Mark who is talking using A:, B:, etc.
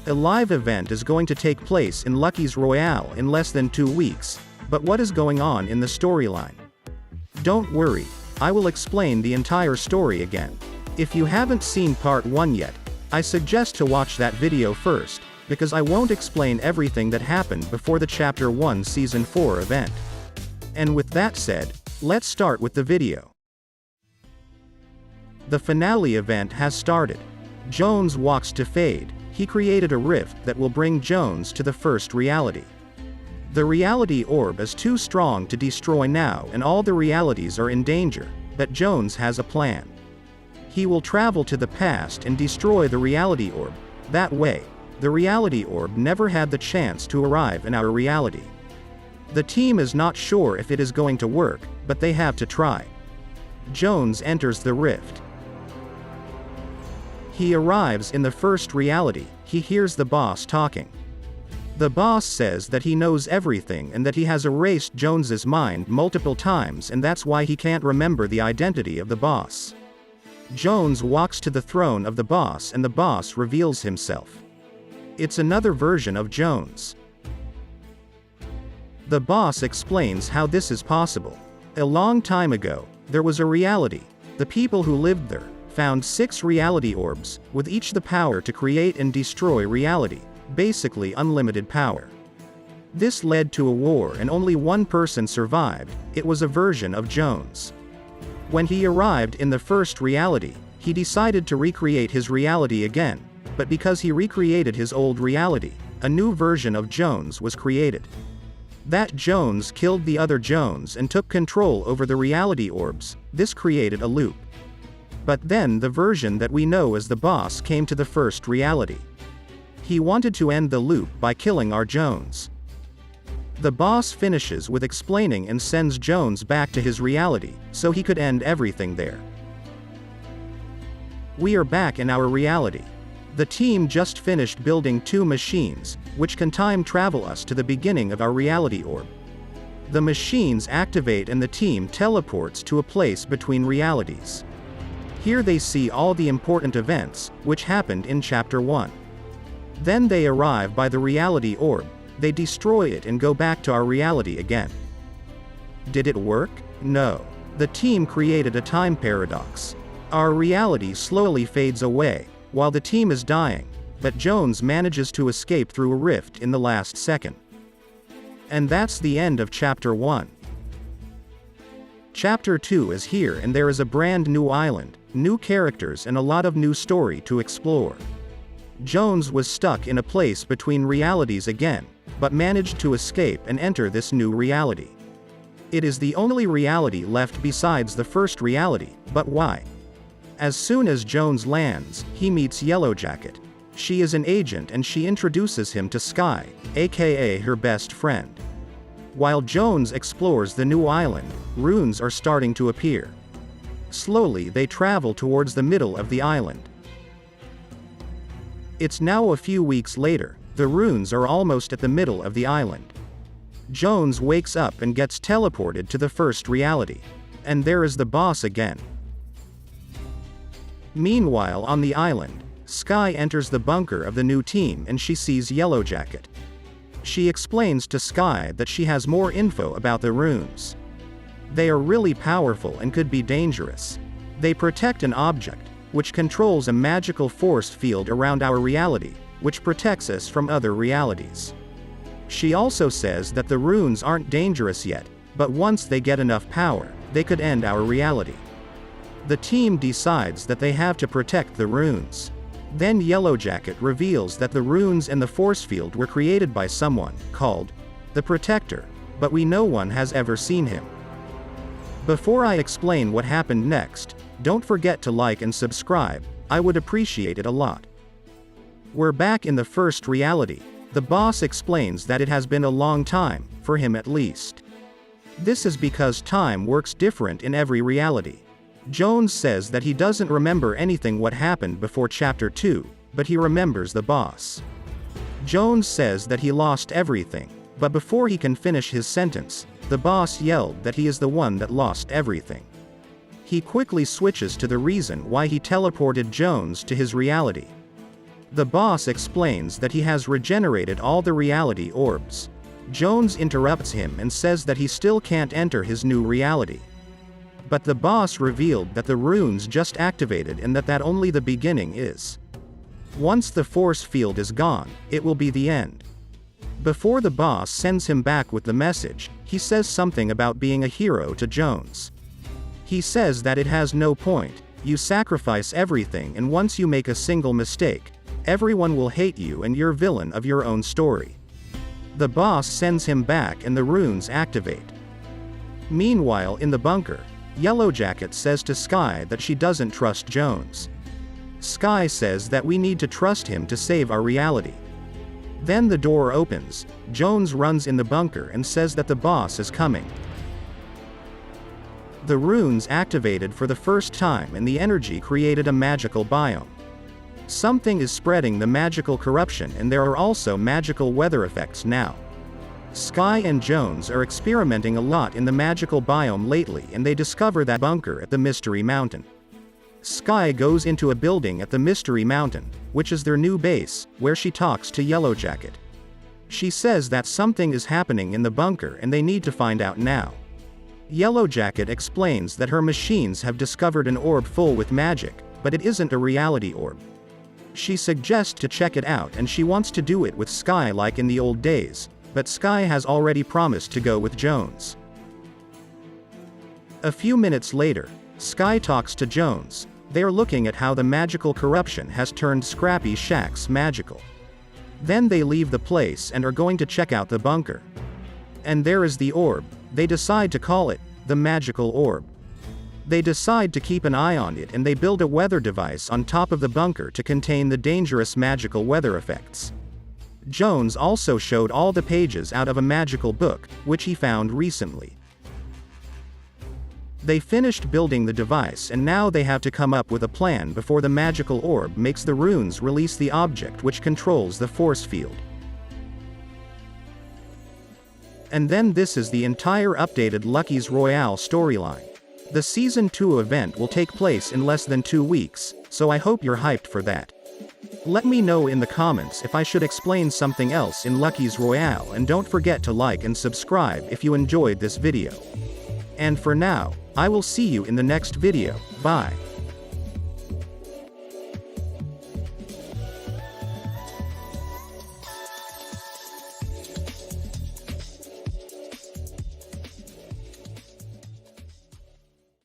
A: A live event is going to take place in Lucky's Royale in less than 2 weeks, but what is going on in the storyline? Don't worry, I will explain the entire story again. If you haven't seen part 1 yet, I suggest to watch that video first, because I won't explain everything that happened before the Chapter 1 Season 4 event. And with that said, let's start with the video. The finale event has started. Jones walks to Fade. He created a rift that will bring Jones to the first reality. The reality orb is too strong to destroy now, and all the realities are in danger, but Jones has a plan. He will travel to the past and destroy the reality orb. That way, the reality orb never had the chance to arrive in our reality. The team is not sure if it is going to work, but they have to try. Jones enters the rift. He arrives in the first reality. He hears the boss talking. The boss says that he knows everything and that he has erased Jones's mind multiple times, and that's why he can't remember the identity of the boss. Jones walks to the throne of the boss and the boss reveals himself. It's another version of Jones. The boss explains how this is possible. A long time ago, there was a reality. The people who lived there found 6 reality orbs, with each the power to create and destroy reality, basically unlimited power. This led to a war and only one person survived. It was a version of Jones. When he arrived in the first reality, he decided to recreate his reality again, but because he recreated his old reality, a new version of Jones was created. That Jones killed the other Jones and took control over the reality orbs. This created a loop. But then the version that we know as the boss came to the first reality. He wanted to end the loop by killing our Jones. The boss finishes with explaining and sends Jones back to his reality, so he could end everything there. We are back in our reality. The team just finished building 2 machines, which can time travel us to the beginning of our reality orb. The machines activate and the team teleports to a place between realities. Here they see all the important events, which happened in Chapter 1. Then they arrive by the reality orb, they destroy it and go back to our reality again. Did it work? No. The team created a time paradox. Our reality slowly fades away, while the team is dying, but Jones manages to escape through a rift in the last second. And that's the end of Chapter 1. Chapter 2 is here and there is a brand new island, new characters and a lot of new story to explore. Jones was stuck in a place between realities again, but managed to escape and enter this new reality. It is the only reality left besides the first reality, but why? As soon as Jones lands, he meets Yellowjacket. She is an agent and she introduces him to Sky, aka her best friend. While Jones explores the new island, runes are starting to appear. Slowly they travel towards the middle of the island. It's now a few weeks later. The runes are almost at the middle of the island. Jones wakes up and gets teleported to the first reality. And there is the boss again. Meanwhile on the island, Sky enters the bunker of the new team and she sees Yellowjacket. She explains to Sky that she has more info about the runes. They are really powerful and could be dangerous. They protect an object, which controls a magical force field around our reality, which protects us from other realities. She also says that the runes aren't dangerous yet, but once they get enough power, they could end our reality. The team decides that they have to protect the runes. Then Yellowjacket reveals that the runes and the force field were created by someone called the Protector, but no one has ever seen him. Before I explain what happened next, don't forget to like and subscribe, I would appreciate it a lot. We're back in the first reality. The boss explains that it has been a long time, for him at least. This is because time works different in every reality. Jones says that he doesn't remember anything what happened before Chapter 2, but he remembers the boss. Jones says that he lost everything, but before he can finish his sentence, the boss yelled that he is the one that lost everything. He quickly switches to the reason why he teleported Jones to his reality. The boss explains that he has regenerated all the reality orbs. Jones interrupts him and says that he still can't enter his new reality. But the boss revealed that the runes just activated and that only the beginning is. Once the force field is gone, it will be the end. Before the boss sends him back with the message, he says something about being a hero to Jones. He says that it has no point, you sacrifice everything, and once you make a single mistake, everyone will hate you and you're villain of your own story. The boss sends him back and the runes activate. Meanwhile, in the bunker, Yellowjacket says to Sky that she doesn't trust Jones. Sky says that we need to trust him to save our reality. Then the door opens, Jones runs in the bunker and says that the boss is coming. The runes activated for the first time and the energy created a magical biome. Something is spreading the magical corruption, and there are also magical weather effects now. Sky and Jones are experimenting a lot in the magical biome lately, and they discover that bunker at the Mystery Mountain. Sky goes into a building at the Mystery Mountain, which is their new base, where she talks to Yellowjacket. She says that something is happening in the bunker and they need to find out now. Yellowjacket explains that her machines have discovered an orb full with magic, but it isn't a reality orb. She suggests to check it out and she wants to do it with Sky like in the old days, but Sky has already promised to go with Jones. A few minutes later, Sky talks to Jones. They are looking at how the magical corruption has turned Scrappy Shacks magical. Then they leave the place and are going to check out the bunker. And there is the orb. They decide to call it the magical orb. They decide to keep an eye on it and they build a weather device on top of the bunker to contain the dangerous magical weather effects. Jones also showed all the pages out of a magical book, which he found recently. They finished building the device and now they have to come up with a plan before the magical orb makes the runes release the object which controls the force field. And then this is the entire updated Lucky's Royale storyline. The Season 2 event will take place in less than 2 weeks, so I hope you're hyped for that. Let me know in the comments if I should explain something else in Lucky's Royale, and don't forget to like and subscribe if you enjoyed this video. And for now, I will see you in the next video. Bye.